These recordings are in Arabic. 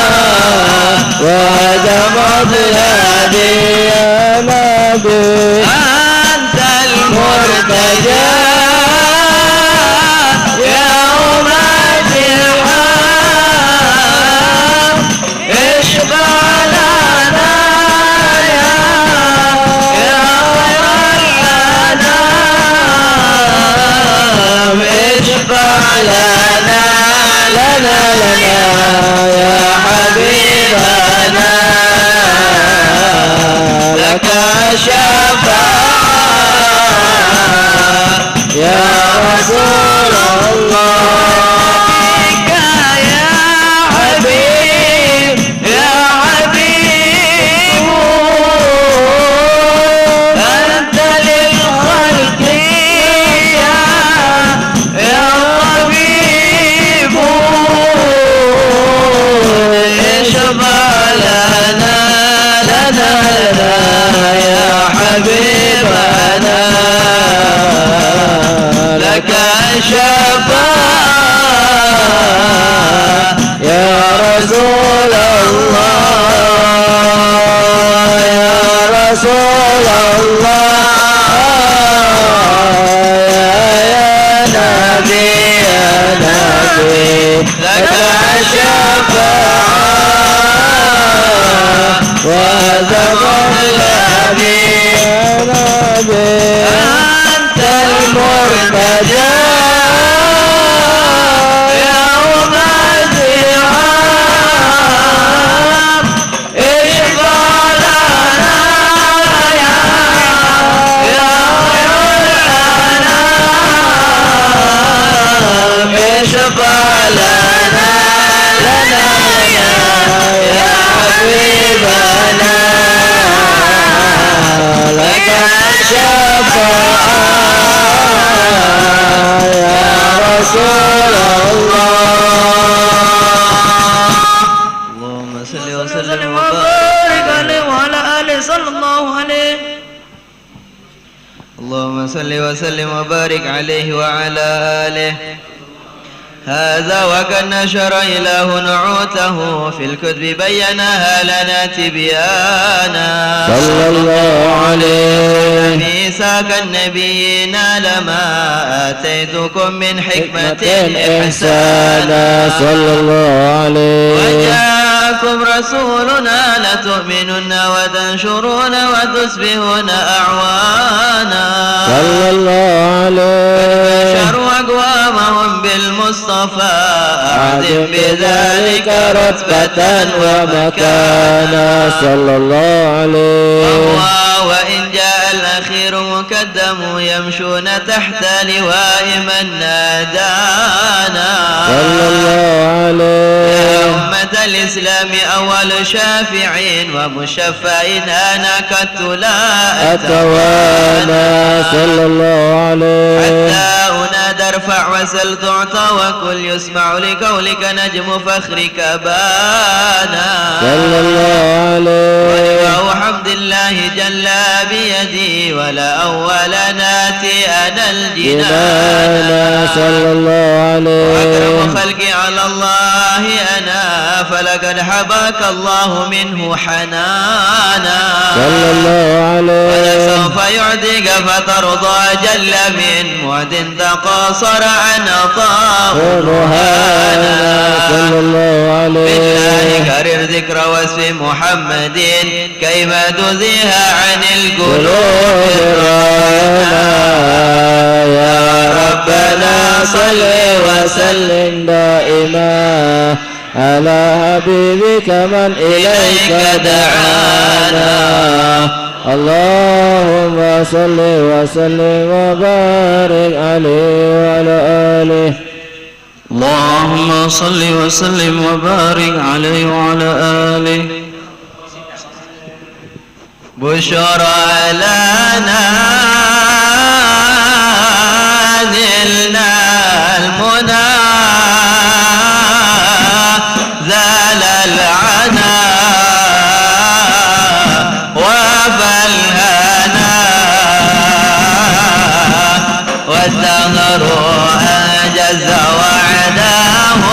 الشفاعة وهدم أضلالي يا نبي أنت المرتجى يوم الزحام اشفع لنا يا خير الأنام اشفع لنا يا حبيبنا لك شفاعة يا رسول الله يا حبيب يا حبيب أنت للخلق يا طبيب اشفع لنا يا حبيبنا لك شفاعة يا رسول الله يا رسول الله يا نبي لك شفاعة وذب الذي يا نبي أنت المرتجى يوم الزحام اشفع لنا يا خير الأنام اشفع لنا يا حبيبنا لك الشفاعة يا رسول الله اللهم صل وسلم وبارك عليه وعلى آله صلى الله عليه اللهم صل وسلم وبارك عليه وعلى آله هذا وقد نشر إله نعوته في الكتب بينها لنا تبيانا صلى الله عليه ميثاق النبيين لما آتيتكم من حكمة إحسانا صلى الله عليه وجاءكم رسولنا لتؤمنن وتنشرون وتصبحون أعوانا صلى الله عليه بشروا أقوامهم بالمصطفى أعظم بذلك رتبة ومكانا صلى الله عليه وإن جاء الأخير مقدم يمشون تحت لواء من نادانا صلى الله عليه يا أمة الإسلام أول شافعين ومشفعين أنا كدت لا أتوانا صلى الله عليه حتى أنادى ارفع وسل تعطى وكل يسمع لقولك نجم فخرك بانا صلى الله عليه ولواء حمد الله جل بيدي ولا أول ناتي أنا الجنان صلى الله عليه وأكرم خلقي على الله أنا فلقد حباك الله منه حنانا صلى الله عليه ولسوف يعطيك فترضى جل من معد تقاصر عن عطاه رهانا صلى الله عليه بالله كرر ذكر واسم محمد كيف تزيها عن القلوب الرانا يا ربنا صل وسلم دائما على حبيبك من إليك دعانا اللهم صل وسلم وبارك عليه وعلى آله اللهم صل وسلم وبارك عليه وعلى آله بشرى لنا نلنا المنى زال العنا وفالهنا والدهر أنجز وعداه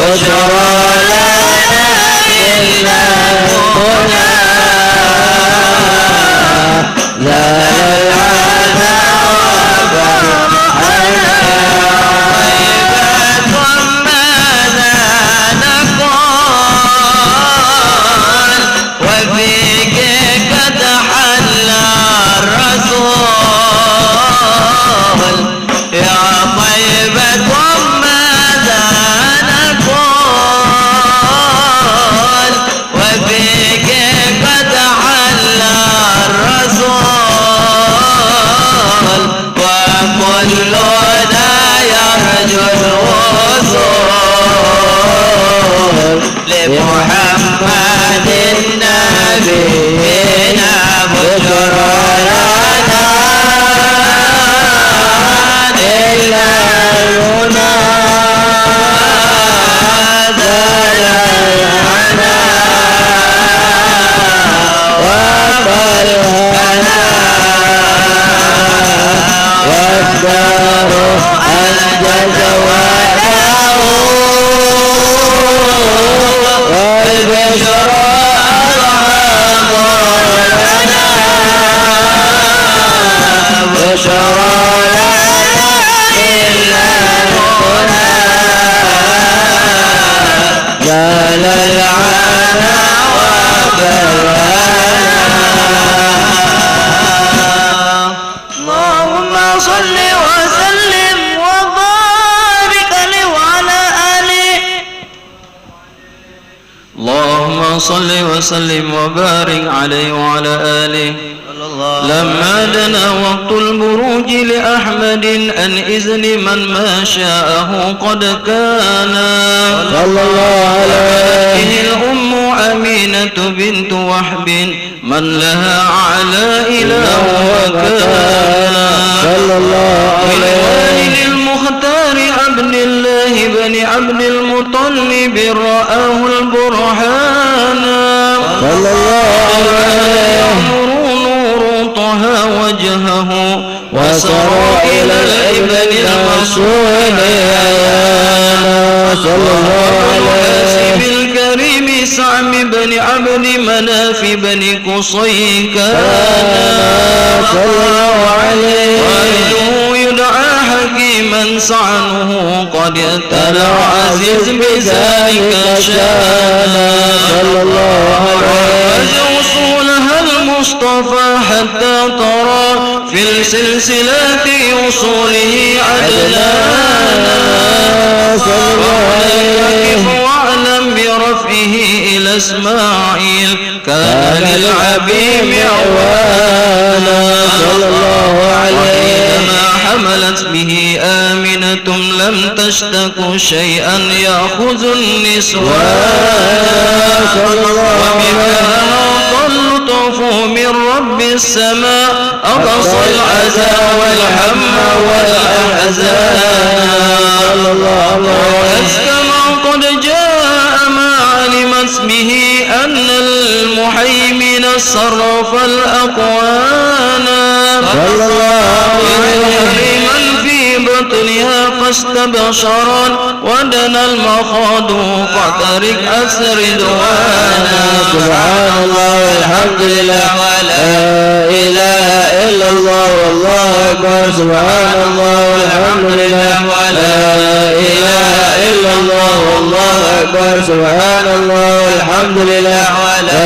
بشرى لنا إلا هنا زال العذاب ماذا نقول وفيك قد حل الرسول يا طيبة ماذا نقول وفيك قد حل الرسول وكلنا يرجو الوصول لمحمد نبينا بشرى لنا إلا هنا زال العنا وقلبنا والدار أنجز وعده والبشرى لنا بشرى لنا إلا هنا زال العنا اللهم صل وسلم وبارك عليه وعلى آله اللهم صل وسلم وبارك عليه وعلى آله لما دنا وقت البروج لأحمد أن إذن من ما شاءه قد كان صلى الله عليه الأم أمينة بنت وحب من لها على إله وكان صلى الله عليه المختار عبد الله بن عبد المطلب رآه البرهان صلى الله عليه نور طه وجهه وسرى إلى الابن المشهود صلى الله عليه بالكريم سعم بن عبد مناف بن قصي كان صلى الله عليه والده يدعى حكيما سعنه قد اتلع عزيز بذلك شانا صلى الله عليه وصولها المصطفى حتى ترى في السلسلة وصوله عدنانا صلى الله عليه واعلم برفعه إلى إسماعيل كان للعبيم عوانا صلى الله عليه وحينما حملت به آمنة لم تشتك شيئا يأخذ النسوان صلى الله وبما اللطف من رب السماء أقصى العزى والهم والأحزان صلى الله عليه كما قد جاء ما علمت به أن المحيمن صرف الأقوان صلى الله عليه من في بطنها فاستبشرا ودنا المخاض فترك أسر دوانا سبحان الله والحمد لله ولا إله إلا الله والله أكبر سبحان الله والحمد لله ولا إله إلا الله والله أكبر سبحان الله والحمد لله ولا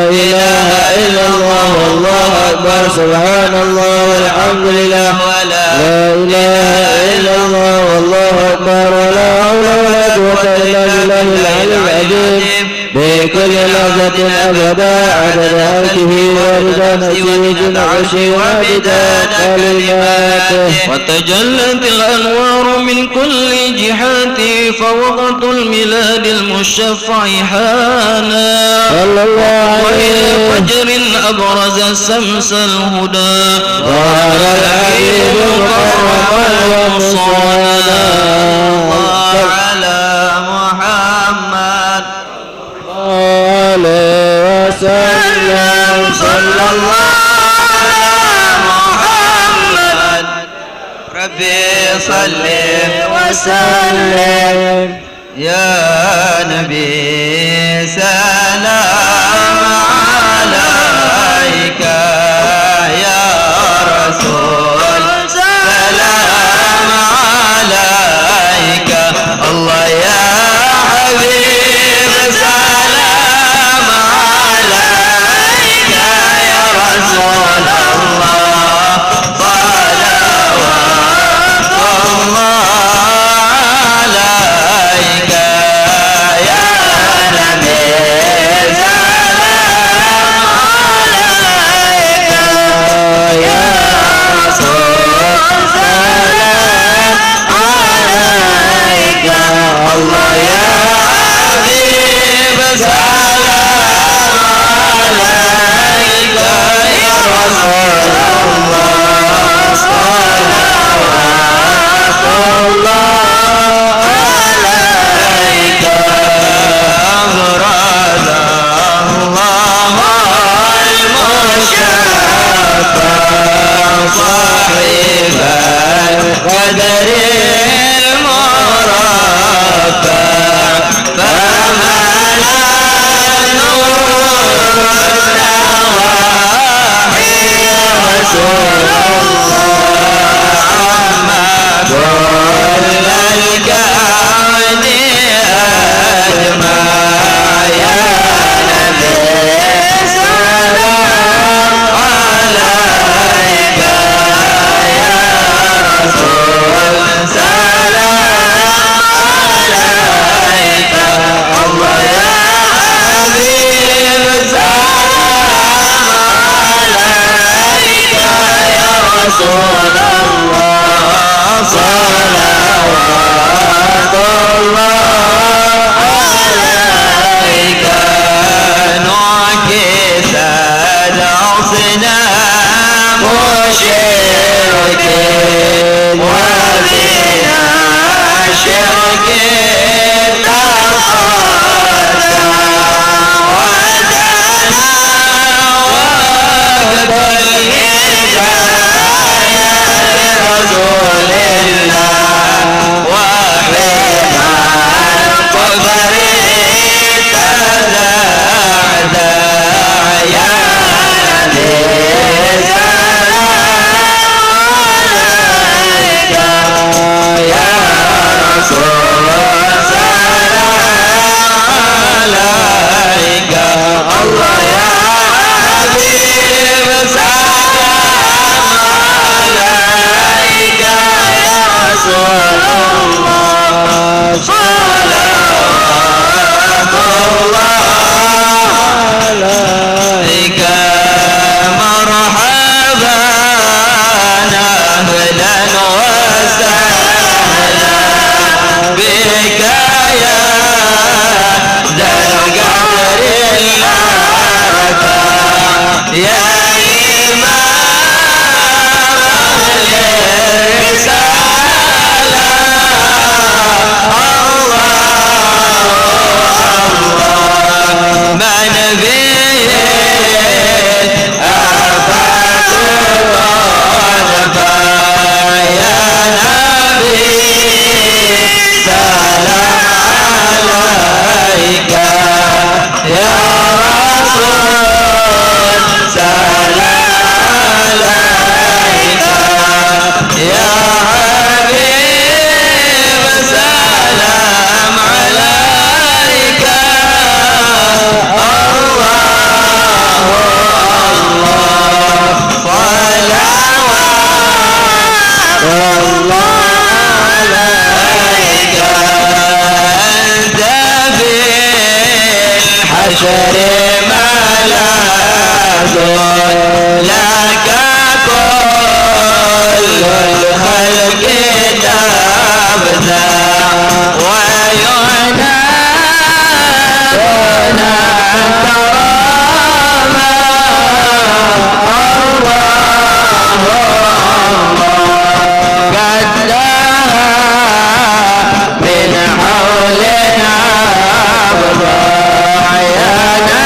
إله إلا الله والله أكبر سبحان الله والحمد لله ولا إله إلا الله والله أكبر ولا حول ولا قوة إلا بالله العلي العظيم بكل لحظة أبدا عدد ملكه ورضا نسيج عرشه ومداد كلماته وتجلت الأنوار من كل جهات فوقت الميلاد المشفع حانا صلى الله وإلى عليه فجر أبرز سمس الهدى ظهر الحبيب مقربا ومصانا على محمد عليه وسلم صلى الله على محمد ربي صل وسلم يا نبي سلام عليك، يا رسول سلام عليك، الله يا حبيب سلام عليك، يا رسول الله صلوات الله عليك، يا نبي سلام عليك، يا رسول سلام عليك، الله يا حبيب سلام عليك، يا رسول الله صلوات الله عليك، أغرد الله المشفى صاحب القدر المرفع، فملا النور النواحي رسول الله عما كل الكون أجمع، يا نبي سلام عليك، يا رسول سلام عليك، الله يا حبيب سلام عليك، يا رسول الله صلوات الله عليك، نعكس الأصنام مشركين وبنا شرك تقاطع، ودنا وقت الهداية لرسول الله، وحما القبر تزعزع، يا نبي سلام عليك، يا رسول سلام عليك، الله يا حبيب سلام عليك، يا رسول الله صلوات الله عليك، مرحبا أهلا وسهلا بك يا ذا القدر العرفة، يا إمام الرسالة، الله من به آفات الغربة، يا نبي سلام عليك، يا رسول سلام عليك، يا حبيب سلام عليك، الحشر ملاذ لك كل الخلق تبدأ ويعنى كرامة قد لها من حولنا أبضع يا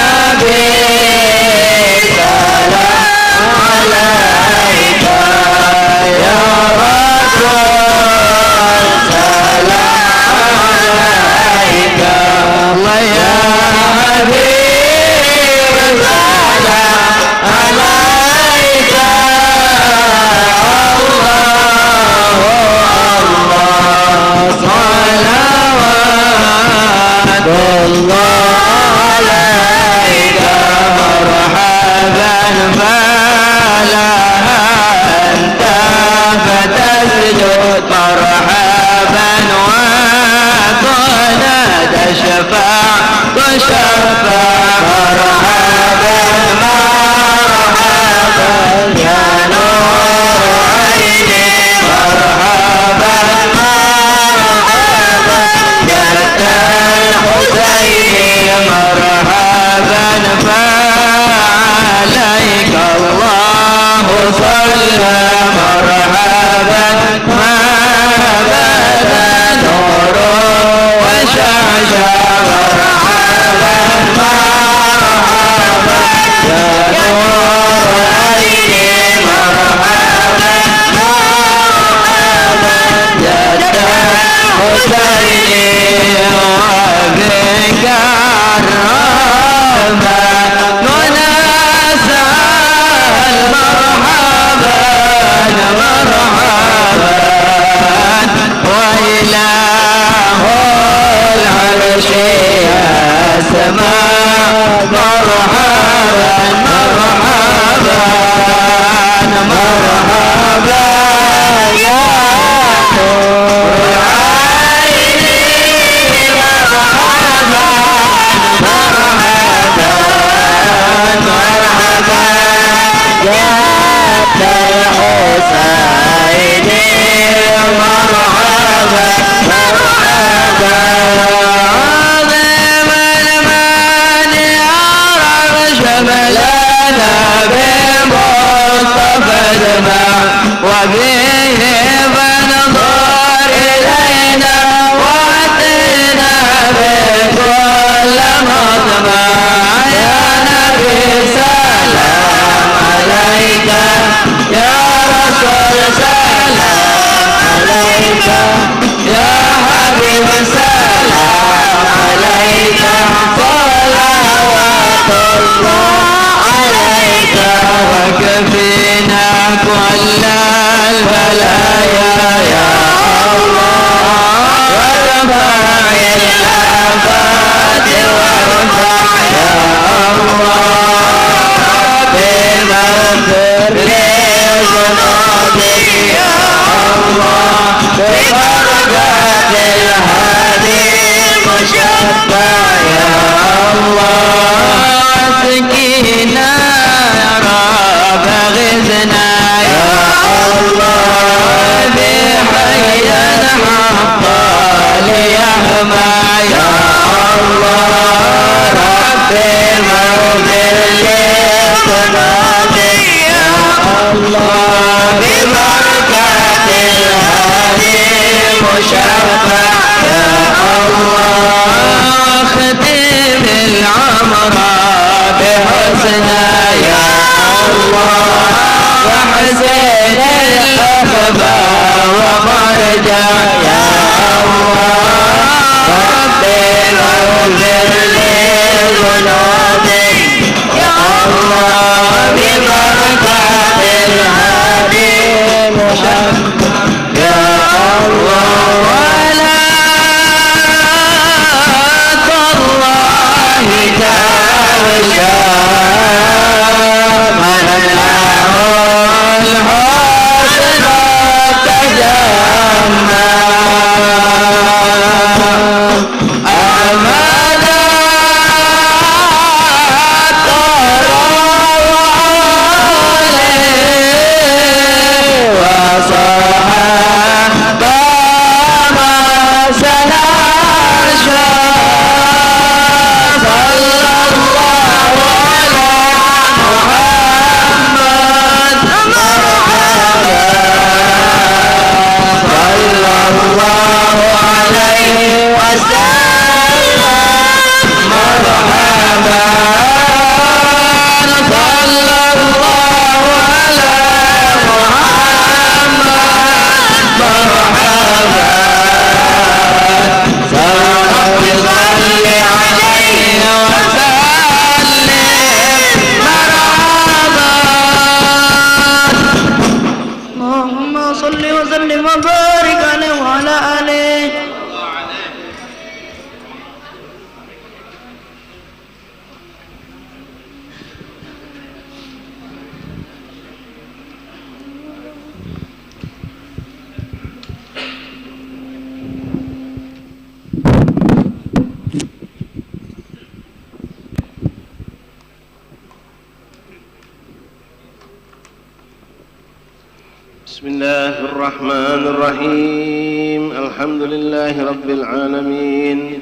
بسم الله الرحمن الرحيم. الحمد لله رب العالمين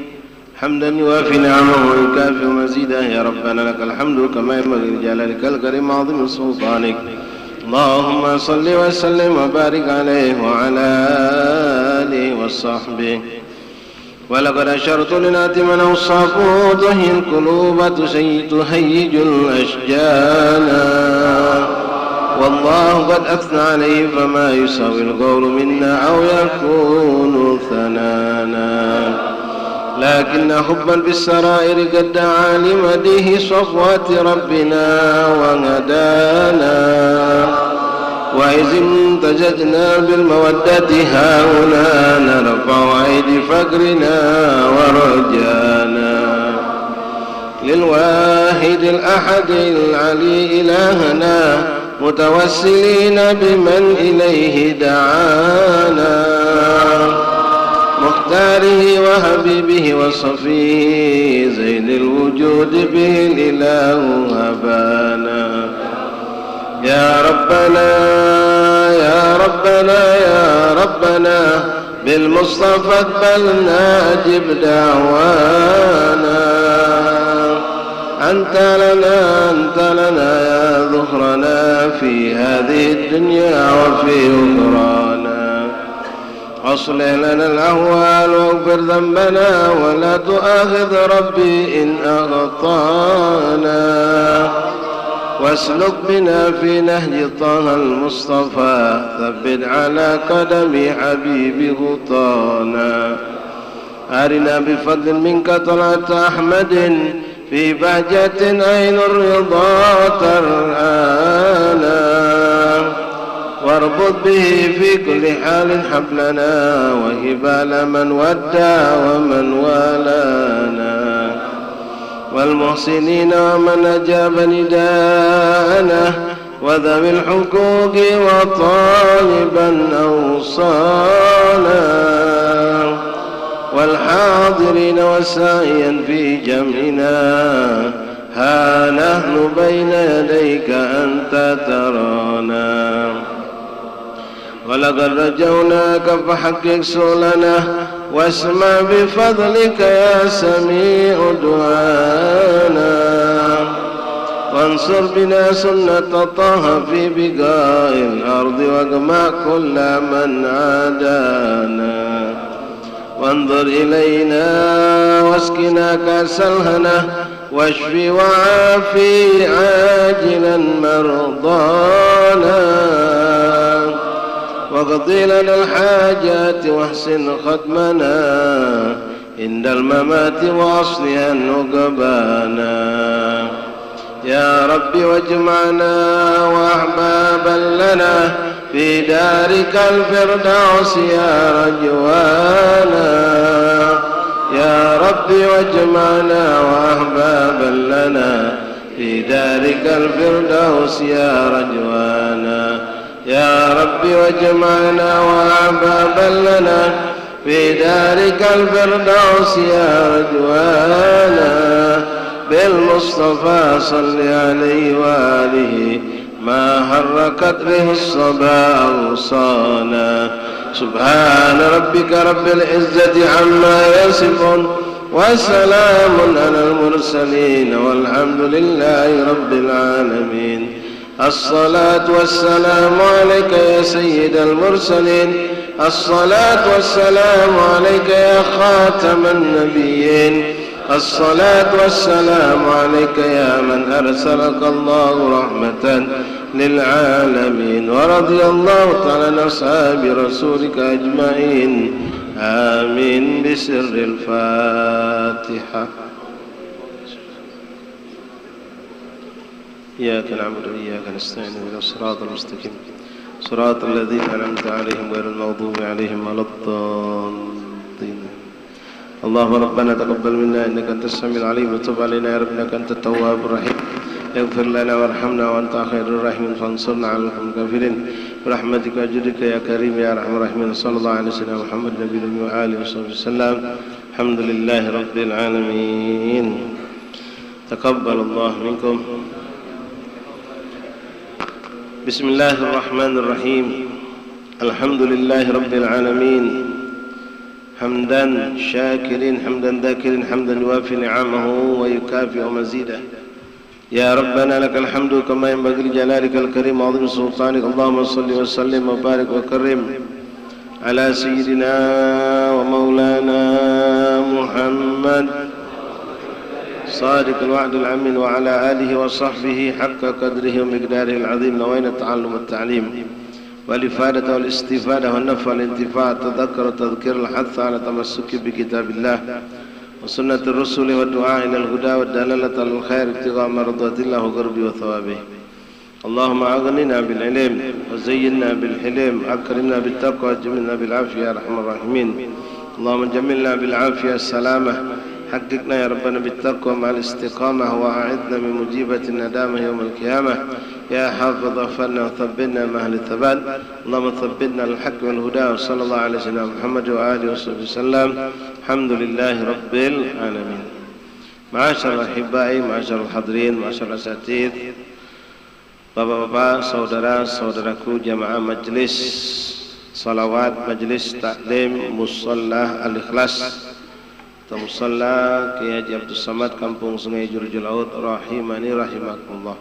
حمدا يوافي نعمه ويكافئ مزيده. يا ربنا لك الحمد كما ينبغي لجلالك الكريم عظيم سلطانك. اللهم صل وسلم وبارك عليه وعلى آله وصحبه. ولقد أشرت لنات من أوصافه تهي القلوب تهيج الأشجانا، والله قد أثنى عليه فما يساوي القول منا أو يكون ثنانا، لكن حبا بالسرائر قد دعا لمديه صفوة ربنا وهدانا. وإذ امتججنا بالمودة هاهنا نرفع أيدي فقرنا ورجانا. الواحد الأحد العلي إلهنا متوسلين بمن إليه دعانا مختاره وحبيبه وصفيه زين الوجود به الإله هبانا يا ربنا يا ربنا يا ربنا بالمصطفى اقبلنا أجب دعوانا أنت لنا يا ظهرنا في هذه الدنيا وفي أخرانا أصلح لنا الأهوال واغفر ذنبنا ولا تؤاخذ ربي إن أخطأنا واسلك بنا في نهج طه المصطفى ثبت على قدم حبيب غطانا أرنا بفضل منك طلعة أحمد في بهجة عين الرضا ترآنا واربط به في كل حال حبلنا وهبال من ودى ومن والانا والمحسنين ومن أجاب نداءنا وذوي الحقوق وطالبا أوصانا والحاضرين وسائيا في جمعنا ها نحن بين يديك أنت ترانا ولقد رجوناك فحقق سؤلنا واسمع بفضلك يا سميع دعانا وانصر بنا سنة طه في بقاع الأرض واجمع كل من عادانا وانظر إلينا واسقنا كأس الهنا واشفي وعافي عاجلا مرضانا واقضي لنا الحاجات واحسن ختمنا عند الممات واصلح نقبانا يا رب واجمعنا وأحبابا لنا في دارك الفردوس يا رجوانا يا رب واجمعنا وأحبابا لنا في دارك الفردوس يا رجوانا يا رب واجمعنا وأحبابا لنا في دارك الفردوس يا رجوانا بالمصطفى صل عليه وآله ما حركت به الصبا أوصانا سبحان ربك رب العزة عما يصفون وسلام على المرسلين والحمد لله رب العالمين الصلاة والسلام عليك يا سيد المرسلين الصلاة والسلام عليك يا خاتم النبيين الصلاة والسلام عليك يا من أرسلك الله رحمة للعالمين ورضي الله تعالى عن أصحاب رسولك أجمعين آمين بسر الفاتحة إياك نعبد وإياك نستعين اهدنا الصراط المستقيم صراط الذين أنعمت عليهم غير المغضوب عليهم ولا الضالين اللهم ربنا تقبل منا إنك أنت السميع العليم وتب علينا يا رب إنك أنت التواب الرحيم اغفر لنا وارحمنا وأنت خير الراحمين فانصرنا على القوم الكافرين برحمتك وجودك يا كريم يا أرحم الراحمين صلى الله عليه وسلم محمد نبي الله وآله وصحبه وسلم الحمد لله رب العالمين تقبل الله منكم بسم الله الرحمن الرحيم الحمد لله رب العالمين حمدا شاكرين حمدا ذاكرين حمدا يوافي نعمه ويكافئ مزيده يا ربنا لك الحمد كما ينبغي لجلالك الكريم وعظيم سلطانك اللهم صل وسلم وبارك وكرم على سيدنا ومولانا محمد صادق الوعد الأمين وعلى آله وصحبه حق قدره ومقداره العظيم نوينا التعلم والتعليم والإفادة والاستفادة والنفع والانتفاع التذكر والتذكير الحث على تمسك بكتاب الله وسنة الرسل والدعاء إلى الهدى والدلالة على الخير ابتغاء مرضات الله وقربه وثوابه اللهم أغننا بالعلم وزينا بالحلم أكرمنا بالتقوى وجملنا بالعافية يا أرحم الراحمين اللهم جملنا بالعافية السلامة حققنا يا ربنا بالتقوى مع الاستقامة وأعذنا من مجيبة الندامة يوم القيامة يا حافظ اغفرنا وثبتنا مع أهل الثبات اللهم ثبتنا على الحق والهدى وصلى الله على سيدنا محمد وآله وصحبه وسلم الحمد لله رب العالمين. Ma'asyarul ahibai, ma'asyarul hadirin, ma'asyarul asatidz, bapak-bapak, saudara-saudaraku jamaah majlis salawat, majlis taklim Musalla Al-Ikhlas atau Musalla Kiai Haji Abdul Samad Kampung Sungai Jurujul Laut rahimani rahimakumullah.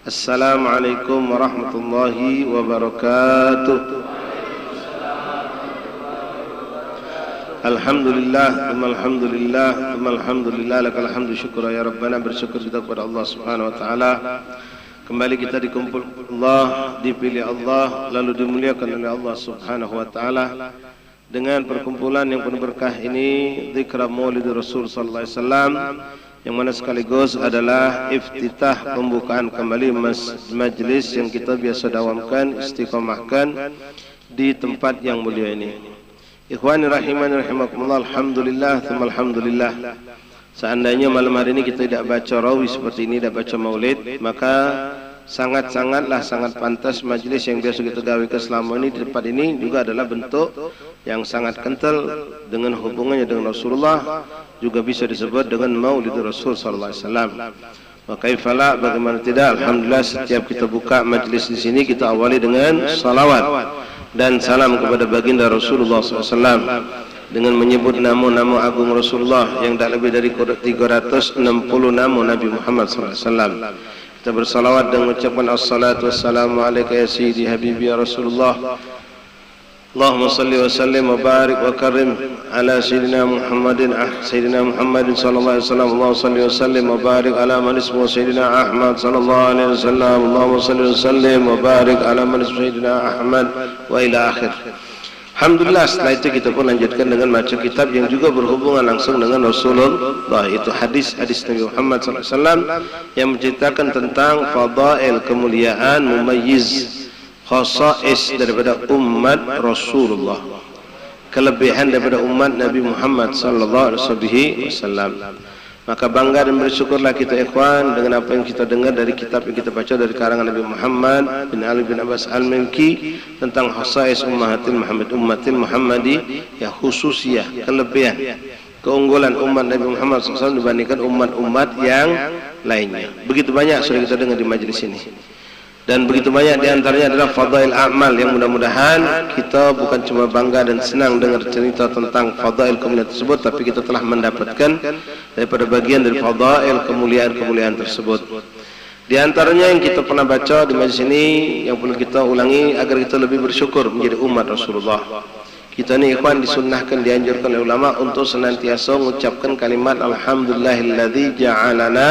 Assalamualaikum warahmatullahi wabarakatuh. Alhamdulillah, alhamdulillah, lakal hamdu syukur ya Rabbana, bersyukur kita kepada Allah Subhanahu wa taala. Kembali kita dikumpul Allah, dipilih Allah, lalu dimuliakan oleh Allah Subhanahu wa taala dengan perkumpulan yang penuh berkah ini, zikra Maulid Rasul sallallahu alaihi wasallam, yang mana sekaligus adalah iftitah pembukaan kembali majlis yang kita biasa dawamkan, istiqamahkan di tempat yang mulia ini. Ikhwani rahimani rahimakumullah, alhamdulillah, thumma alhamdulillah. Seandainya malam hari ini kita tidak baca rawi seperti ini, tidak baca maulid, maka sangat pantas majlis yang biasa kita gawe selama ini di tempat ini juga adalah bentuk yang sangat kental dengan hubungannya dengan Rasulullah, juga bisa disebut dengan maulid Rasul sallallahu alaihi wasallam. Maka ifala, bagaimana tidak, alhamdulillah setiap kita buka majlis di sini kita awali dengan salawat dan salam kepada baginda Rasulullah SAW dengan menyebut nama-nama agung Rasulullah yang tak lebih dari 360 nama Nabi Muhammad SAW. Kita bersalawat dan mengucapkan assalatu wassalamu alaika ya sayyidi habibi ya Rasulullah. Allahumma salli wa sallim wa barik wa karim ala sayyidina Muhammadin sallallahu alaihi wasallam. Allahumma salli wa sallim wa barik ala man ismuhu sayyidina Ahmad sallallahu alaihi wasallam. Allahumma salli wa sallim wa barik ala man ismuhu sayyidina Ahmad wa ila akhir. Alhamdulillah, setelah itu kita pun lanjutkan dengan baca kitab yang juga berhubungan langsung dengan Rasulullah, itu hadis-hadis Nabi Muhammad sallallahu alaihi wasallam yang menceritakan tentang fadail, kemuliaan, mumayyiz, khasais daripada umat Rasulullah, kelebihan daripada umat Nabi Muhammad sallallahu alaihi wasallam. Maka bangga dan bersyukurlah kita ikhwan dengan apa yang kita dengar dari kitab yang kita baca dari karangan Nabi Muhammad bin Ali bin Abbas Al-Malki tentang khasais ummatil Muhammadi, ya khususiyah, kelebihan, keunggulan umat Nabi Muhammad SAW dibandingkan umat-umat yang lainnya. Begitu banyak sudah kita dengar di majlis ini. Dan begitu banyak diantaranya adalah fadail amal yang mudah-mudahan kita bukan cuma bangga dan senang dengar cerita tentang fadail kemuliaan tersebut, tapi kita telah mendapatkan daripada bagian dari fadail kemuliaan tersebut. Di antaranya yang kita pernah baca di majlis ini yang perlu kita ulangi agar kita lebih bersyukur menjadi umat Rasulullah. Kita ni ikhwan disunnahkan, dianjurkan oleh ulama untuk senantiasa mengucapkan kalimat alhamdulillahilladzi ja'alana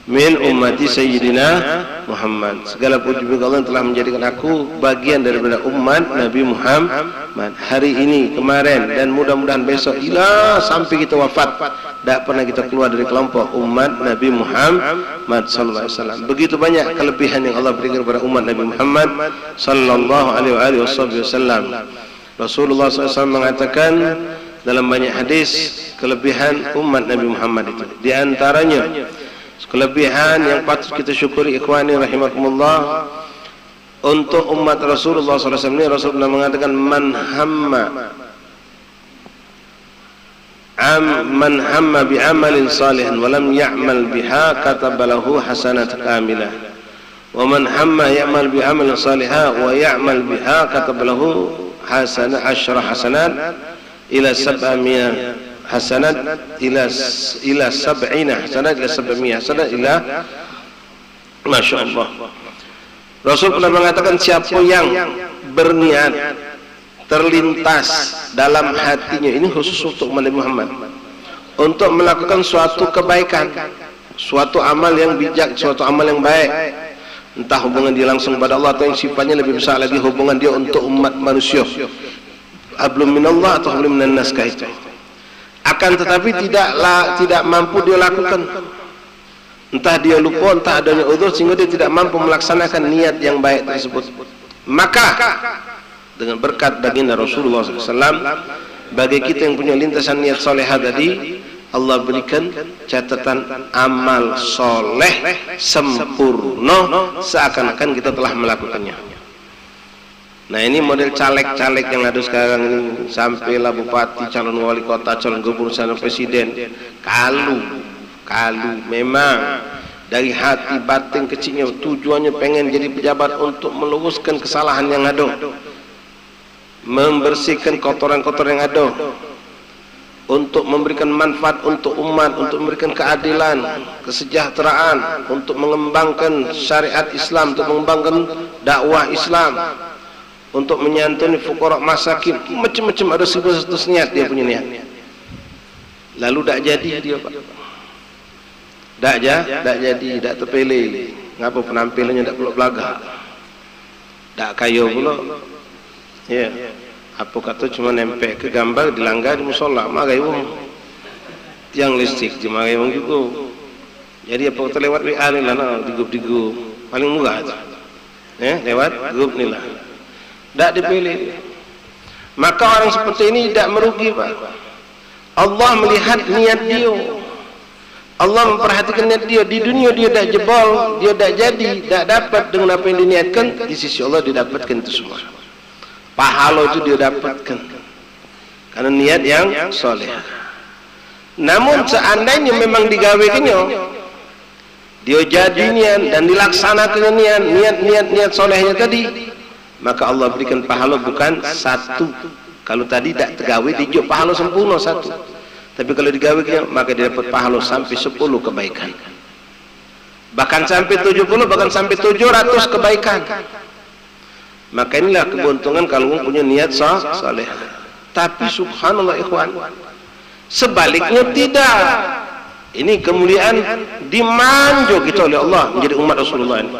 min ummati sayyidina Muhammad. Segala puji bagi Allah yang telah menjadikan aku bagian daripada umat Nabi Muhammad. Hari ini, kemarin, dan mudah-mudahan besok ila sampai kita wafat, tak pernah kita keluar dari kelompok umat Nabi Muhammad sallallahu alaihi wasallam. Begitu banyak kelebihan yang Allah berikan kepada umat Nabi Muhammad sallallahu alaihi wasallam. Rasulullah SAW mengatakan dalam banyak hadis kelebihan umat Nabi Muhammad itu. Di antaranya kelebihan yang patut kita syukuri ikhwani rahimakumullah untuk umat Rasulullah SAW ini, Rasulullah mengatakan man hamma bi amalin salihin wa lam ya'mal biha kataba lahu hasanat kamilah wa man hamma ya'mal bi amalin salihah wa ya'mal biha kataba lahu hasanat 10 hasanat ila 700 hasanat ila 70 hasanat ila 700 hasanat ila masyaallah. Rasul pernah mengatakan siapa yang berniat terlintas dalam hatinya, ini khusus untuk Nabi Muhammad, untuk melakukan suatu kebaikan, suatu amal yang bijak, suatu amal yang baik, entah hubungan dia langsung pada Allah atau yang sifatnya lebih besar lagi hubungan dia untuk umat manusia, hablum minallah atau hablum minan nas, itu akan tetapi tidak mampu dia lakukan, entah dia lupa, entah adanya uzur sehingga dia tidak mampu melaksanakan niat yang baik tersebut, maka dengan berkat baginda Rasulullah SAW, bagi kita yang punya lintasan niat salehah tadi, Allah berikan catatan amal soleh sempurna seakan-akan kita telah melakukannya. Nah ini model caleg-caleg yang ada sekarang ini, sampailah bupati, calon wali kota, calon gubernur, calon presiden, kalu memang dari hati batin kecilnya tujuannya pengen jadi pejabat untuk meluruskan kesalahan yang ada, membersihkan kotoran-kotoran yang ada, untuk memberikan manfaat untuk umat, untuk memberikan keadilan, kesejahteraan, untuk mengembangkan syariat Islam, untuk mengembangkan dakwah Islam, untuk menyantuni fuqara masakin, macam-macam ada 100 niat dia punya niat. Lalu tak jadi dia Pak. Tak jadi, tak terpilih. Ngapa penampilannya tak pula belagak. Tak kaya pula. Ya. Apa kata cuma nempel ke gambar dilanggar di musola, marai wong. Tiang listrik dimarai wong juga. Jadi apa kata lewat WA ni lah, digup-digup. Paling murah tu. Lewat grup ni lah. Tak dipilih. Maka orang seperti ini tidak merugi Pak. Allah melihat niat dia. Allah memperhatikan niat dia. Di dunia dia dah jebol, dia dah jadi, dah dapat dengan apa yang diniatkan, di sisi Allah dia dapatkan itu semua. Pahala itu dia dapatkan karena niat yang soleh. Namun seandainya memang digawekannya, dia jadi niat dan dilaksanakan niat solehnya tadi, maka Allah berikan pahala bukan satu. Kalau tadi tak tergawe dia pahala sempurna satu, tapi kalau digawekannya maka dia dapat pahala sampai 10 kebaikan, bahkan sampai 70, bahkan sampai 700 kebaikan. Maka inilah keberuntungan kalau punya niat saleh. Tapi subhanallah ikhwan, sebaliknya tidak. Ini kemuliaan dimanjo kita oleh Allah menjadi umat Rasulullah ini.